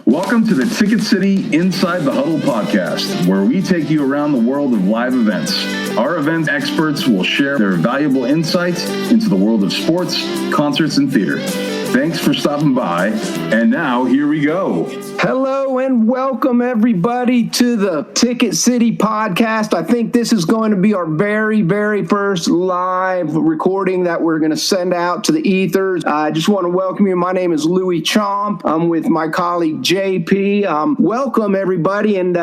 Welcome to the Ticket City Inside the Huddle podcast, where we take you around the world of live events. Our event experts will share their valuable insights into the world of sports, concerts, and theater. Thanks for stopping by, and now here we go. Hello and welcome everybody to the Ticket City podcast. I think this is going to be our very first live recording that we're going to send out to the ethers. I just want to welcome you. My name is Louis Chomp. I'm with my colleague JP. Welcome everybody. And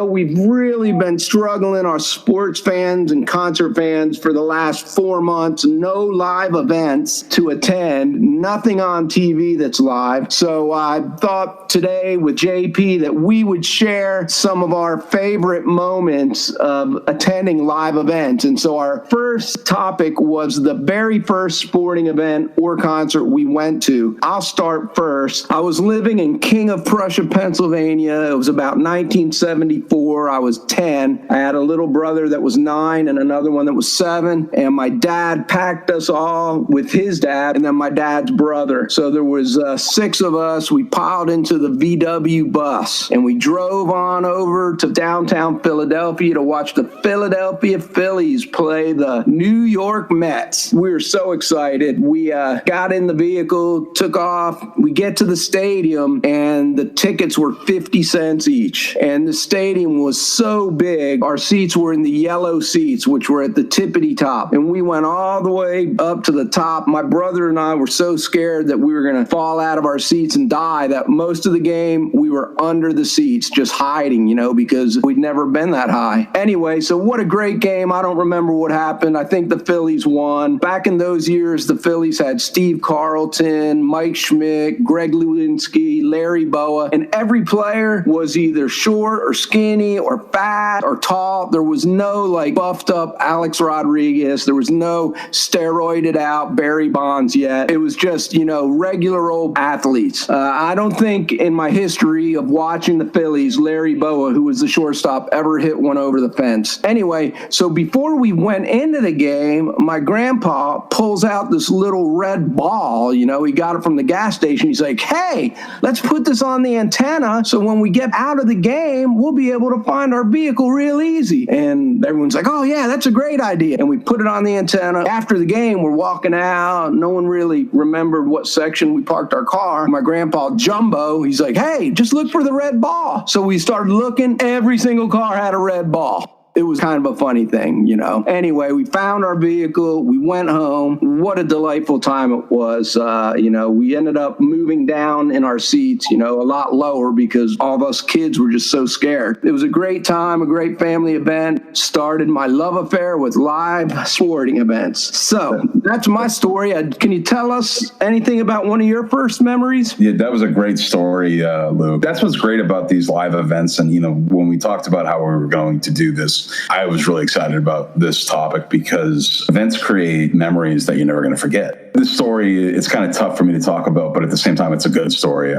we've really been struggling, our sports fans and concert fans, for the last 4 months. No live events to attend, nothing on TV that's live. So I thought today with JP that we would share some of our favorite moments of attending live events. And so our first topic was the very first sporting event or concert we went to. I'll start first. I was living in King of Prussia, Pennsylvania. It was about 1974. I was 10. I had a little brother that was 9 and another one that was 7. And my dad packed us all with his dad and then my dad's brother. So there was 6 of us. We piled into the VW bus and we drove on over to downtown Philadelphia to watch the Philadelphia Phillies play the New York Mets. We were so excited. We got in the vehicle, took off. We get to the stadium and the tickets were 50 cents each. And the stadium was so big. Our seats were in the yellow seats, which were at the tippity top. And we went all the way up to the top. My brother and I were so scared that we were going to fall out of our seats and die that most of the game we were under the seats just hiding, because we'd never been that high. Anyway, so what a great game. I don't remember what happened. I think the Phillies won. Back in those years, the Phillies had Steve Carlton, Mike Schmidt, Greg Lewinsky, Larry Boa, and every player was either short or skinny or fat or tall. There was no buffed up Alex Rodriguez. There was no steroided out Barry Bonds yet. It was just, regular old athletes. I don't think in my history of watching the Phillies, Larry Boa, who was the shortstop, ever hit one over the fence. Anyway, so before we went into the game, my grandpa pulls out this little red ball. He got it from the gas station. He's like, hey, let's put this on the antenna so when we get out of the game, we'll be able to find our vehicle real easy. And everyone's like, oh yeah, that's a great idea. And we put it on the antenna. After the game, we're walking out. No one really remembered what section we parked our car. My grandpa Jumbo, he's like, hey, just look for the red ball. So we started looking. Every single car had a red ball. It was kind of a funny thing, Anyway, we found our vehicle. We went home. What a delightful time it was. We ended up moving down in our seats, a lot lower because all of us kids were just so scared. It was a great time, a great family event. Started my love affair with live sporting events. So that's my story. Can you tell us anything about one of your first memories? Yeah, that was a great story, Luke. That's what's great about these live events. And, when we talked about how we were going to do this, I was really excited about this topic because events create memories that you're never going to forget. This story, it's kind of tough for me to talk about, but at the same time, it's a good story.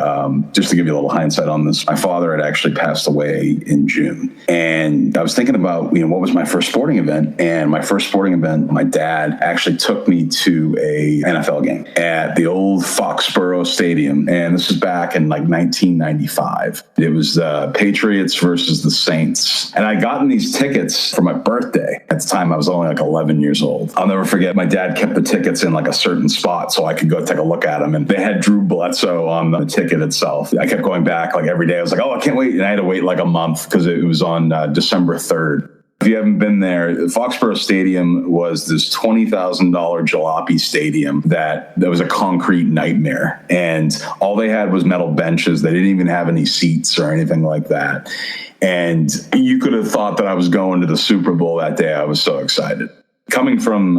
Just to give you a little hindsight on this, my father had actually passed away in June. And I was thinking about, what was my first sporting event? And my first sporting event, my dad actually took me to a NFL game at the old Foxborough Stadium. And this is back in 1995. It was the Patriots versus the Saints. And I'd gotten these tickets for my birthday. At the time, I was only 11 years old. I'll never forget, my dad kept the tickets in a certain spot so I could go take a look at them. And they had Drew Bledsoe on the ticket itself. I kept going back every day. I was like, oh, I can't wait. And I had to wait a month because it was on December 3rd. If you haven't been there, Foxborough Stadium was this $20,000 jalopy stadium that was a concrete nightmare. And all they had was metal benches. They didn't even have any seats or anything like that. And you could have thought that I was going to the Super Bowl that day. I was so excited. Coming from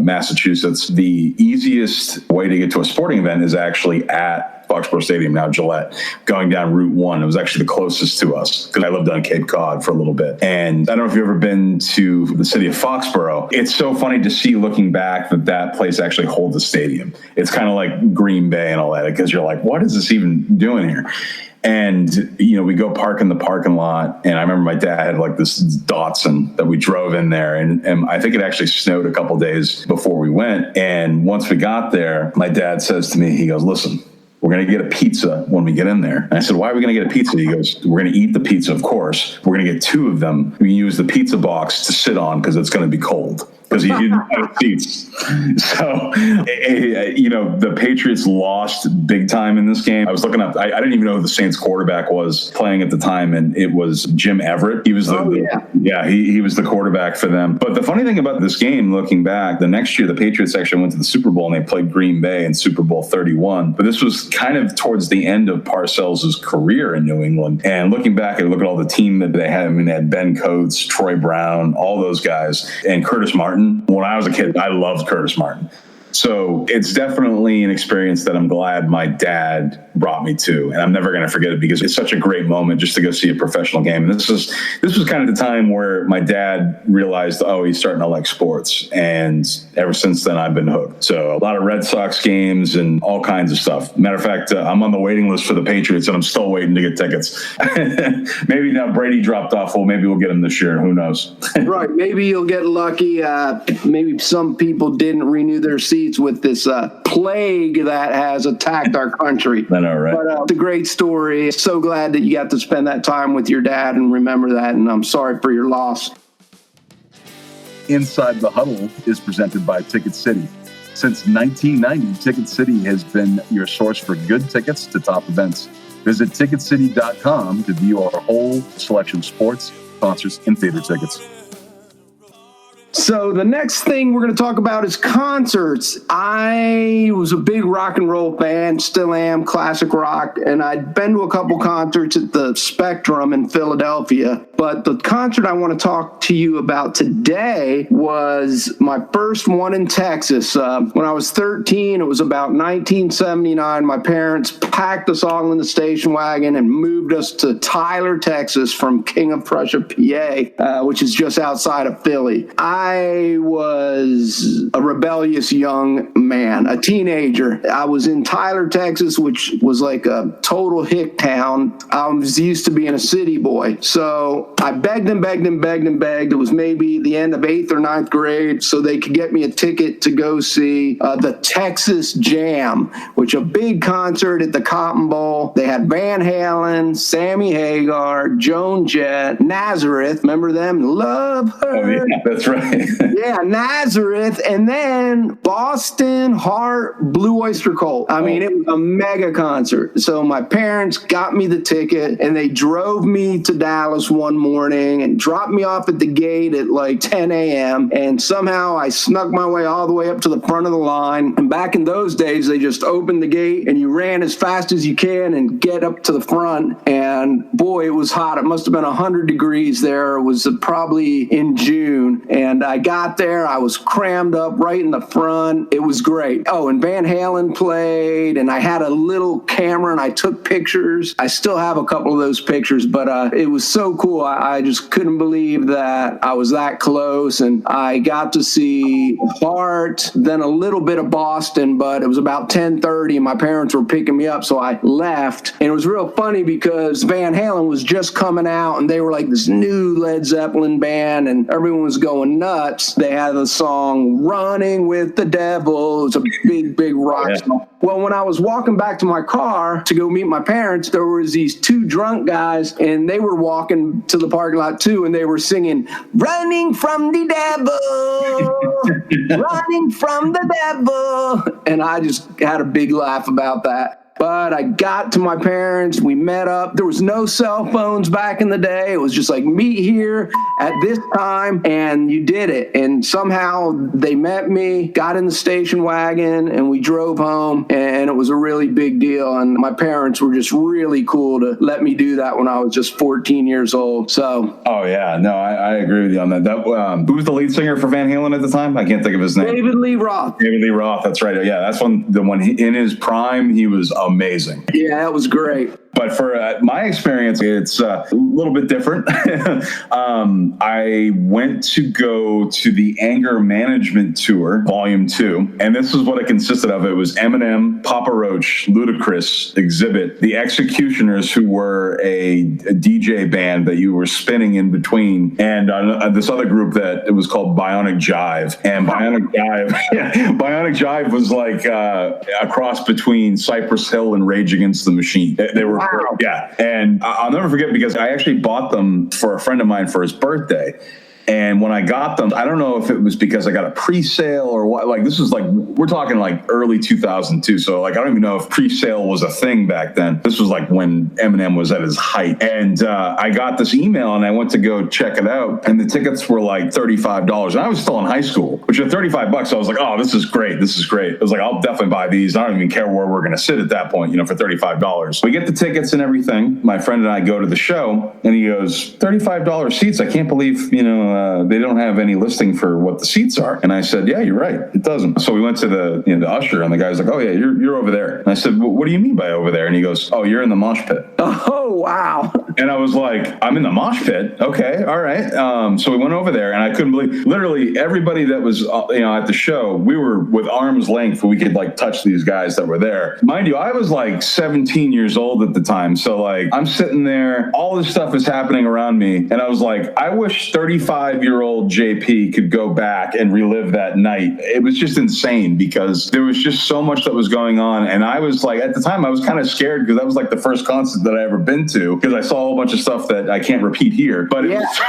Massachusetts, the easiest way to get to a sporting event is actually at Foxborough Stadium, now Gillette, going down Route 1. It was actually the closest to us because I lived on Cape Cod for a little bit. And I don't know if you've ever been to the city of Foxborough. It's so funny to see looking back that place actually holds a stadium. It's kind of like Green Bay and all that because you're like, what is this even doing here? And, we go park in the parking lot. And I remember my dad had this Datsun that we drove in there. And I think it actually snowed a couple days before we went. And once we got there, my dad says to me, he goes, listen, we're going to get a pizza when we get in there. And I said, why are we going to get a pizza? He goes, we're going to eat the pizza, of course. We're going to get 2 of them. We can use the pizza box to sit on because it's going to be cold. Because he didn't have seats. So, the Patriots lost big time in this game. I was looking up, I didn't even know who the Saints quarterback was playing at the time, and it was Jim Everett. He was he was the quarterback for them. But the funny thing about this game, looking back, the next year the Patriots actually went to the Super Bowl and they played Green Bay in Super Bowl 31. But this was kind of towards the end of Parcells' career in New England. And looking back, I look at all the team that they had. I mean, they had Ben Coates, Troy Brown, all those guys, and Curtis Martin. When I was a kid, I loved Curtis Martin. So it's definitely an experience that I'm glad my dad brought me to, and I'm never going to forget it because it's such a great moment just to go see a professional game. And this was kind of the time where my dad realized, oh, he's starting to like sports, and ever since then I've been hooked. So a lot of Red Sox games and all kinds of stuff. Matter of fact, I'm on the waiting list for the Patriots, and I'm still waiting to get tickets. Maybe now Brady dropped off. Well, maybe we'll get him this year. Who knows? Right. Maybe you'll get lucky. Maybe some people didn't renew their seats with this plague that has attacked our country. I know, right? But it's a great story. So glad that you got to spend that time with your dad and remember that, and I'm sorry for your loss. Inside the Huddle is presented by Ticket City. Since 1990, Ticket City has been your source for good tickets to top events. Visit ticketcity.com to view our whole selection of sports, concerts, and theater tickets. So the next thing we're going to talk about is concerts. I was a big rock and roll fan, still am, classic rock, and I'd been to a couple concerts at the Spectrum in Philadelphia. But the concert I want to talk to you about today was my first one in Texas. When I was 13, it was about 1979. My parents packed us all in the station wagon and moved us to Tyler, Texas from King of Prussia, PA, which is just outside of Philly. I was a rebellious young man, a teenager. I was in Tyler, Texas, which was like a total hick town. I was used to being a city boy. So I begged and begged and begged and begged. It was maybe the end of 8th or 9th grade so they could get me a ticket to go see the Texas Jam, which a big concert at the Cotton Bowl. They had Van Halen, Sammy Hagar, Joan Jett, Nazareth. Remember them? Love her. Oh, yeah, that's right. Yeah, Nazareth, and then Boston, Heart, Blue Oyster Cult. I mean, it was a mega concert. So my parents got me the ticket, and they drove me to Dallas one morning and dropped me off at the gate at like 10 a.m. And somehow I snuck my way all the way up to the front of the line. And back in those days, they just opened the gate, and you ran as fast as you can and get up to the front. And boy, it was hot. It must have been 100 degrees there. It was probably in June. And I got there, I was crammed up right in the front. It was great. Oh, and Van Halen played, and I had a little camera, and I took pictures. I still have a couple of those pictures, but it was so cool. I just couldn't believe that I was that close, and I got to see Heart, then a little bit of Boston, but it was about 10:30, and my parents were picking me up, so I left. And it was real funny because Van Halen was just coming out, and they were like this new Led Zeppelin band, and everyone was going nuts. They had the song Running with the Devil. It was a big, big rock song. Well, when I was walking back to my car to go meet my parents, there was these 2 drunk guys, and they were walking to the parking lot too, and they were singing, "Running from the devil, running from the devil." And I just had a big laugh about that. But I got to my parents, we met up. There was no cell phones back in the day. It was just like, meet here at this time, and you did it. And somehow they met me, got in the station wagon, and we drove home, and it was a really big deal. And my parents were just really cool to let me do that when I was just 14 years old. So. Oh, yeah. No, I agree with you on that. Who was the lead singer for Van Halen at the time? I can't think of his name. David Lee Roth. David Lee Roth, that's right. Yeah, that's the one in his prime, he was amazing. Yeah, that was great. But for my experience, it's a little bit different. I went to go to the Anger Management Tour, Volume 2, and this is what it consisted of. It was Eminem, Papa Roach, Ludacris, Exhibit, the Executioners, who were a DJ band that you were spinning in between, and this other group that it was called Bionic Jive. And Bionic Jive was like a cross between Cypress Hill and Rage Against the Machine. They were, wow. Yeah. And I'll never forget, because I actually bought them for a friend of mine for his birthday. And when I got them, I don't know if it was because I got a pre-sale or what. Like, this was like, we're talking like early 2002. So like, I don't even know if pre-sale was a thing back then. This was like when Eminem was at his height. And I got this email and I went to go check it out. And the tickets were like $35. And I was still in high school, which at $35, I was like, oh, this is great. This is great. I was like, I'll definitely buy these. I don't even care where we're going to sit at that point, for $35. We get the tickets and everything. My friend and I go to the show and he goes, $35 seats. I can't believe, they don't have any listing for what the seats are. And I said, yeah, you're right. It doesn't. So we went to the usher, and the guy's like, oh, yeah, you're over there. And I said, well, what do you mean by over there? And he goes, oh, you're in the mosh pit. Oh, wow. And I was like, I'm in the mosh pit. Okay, all right. So we went over there, and I couldn't believe, literally everybody that was at the show, we were with arm's length. We could like touch these guys that were there. Mind you, I was like 17 years old at the time. So like, I'm sitting there, all this stuff is happening around me. And I was like, I wish 35-year-old JP could go back and relive that night. It was just insane, because there was just so much that was going on. And I was like, at the time, I was kind of scared, because that was like the first concert that I ever been to, because I saw a whole bunch of stuff that I can't repeat here. But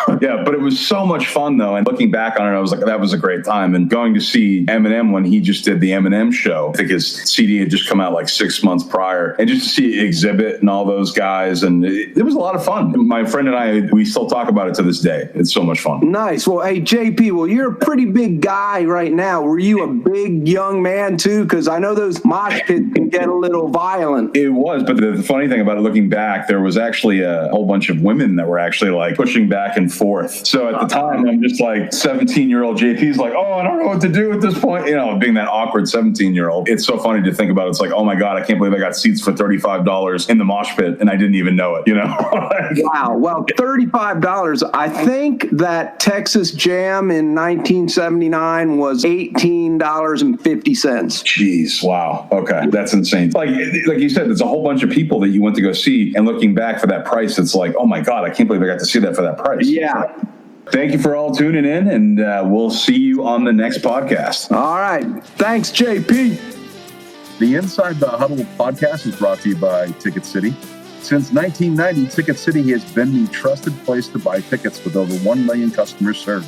but it was so much fun though. And looking back on it, I was like, that was a great time. And going to see Eminem when he just did the Eminem show, I think his CD had just come out like 6 months prior, and just to see Exhibit and all those guys, and it was a lot of fun. My friend and I, we still talk about it to this day. It's so much fun. Nice. Well, hey, JP, you're a pretty big guy right now. Were you a big young man too? Because I know those mosh pits can get a little violent. It was, but the funny thing about it, looking back, there was actually a whole bunch of women that were actually like pushing back and forth. So at the time, I'm just like 17-year-old JP's like, oh, I don't know what to do at this point. Being that awkward 17-year-old. It's so funny to think about. It's like, oh my God, I can't believe I got seats for $35 in the mosh pit and I didn't even know it, Wow. Well, $35. I think that Texas Jam in 1979 was $18.50. Jeez. Wow. Okay. That's insane. Like you said, there's a whole bunch of people that you went to go see, and looking back for that price, it's like, oh my God, I can't believe I got to see that for that price. Yeah. Thank you for all tuning in, and we'll see you on the next podcast. All right. Thanks, JP. The Inside the Huddle podcast is brought to you by Ticket City. Since 1990, Ticket City has been the trusted place to buy tickets, with over 1 million customers served.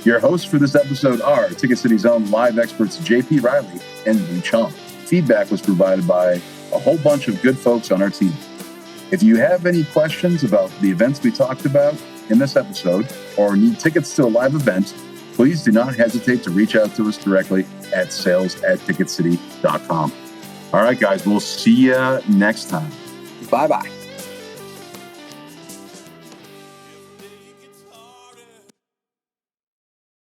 Your hosts for this episode are Ticket City's own live experts JP Riley and Lee Chong. Feedback was provided by a whole bunch of good folks on our team. If you have any questions about the events we talked about in this episode, or need tickets to a live event, please do not hesitate to reach out to us directly at sales@ticketcity.com. All right, guys, we'll see you next time. Bye-bye.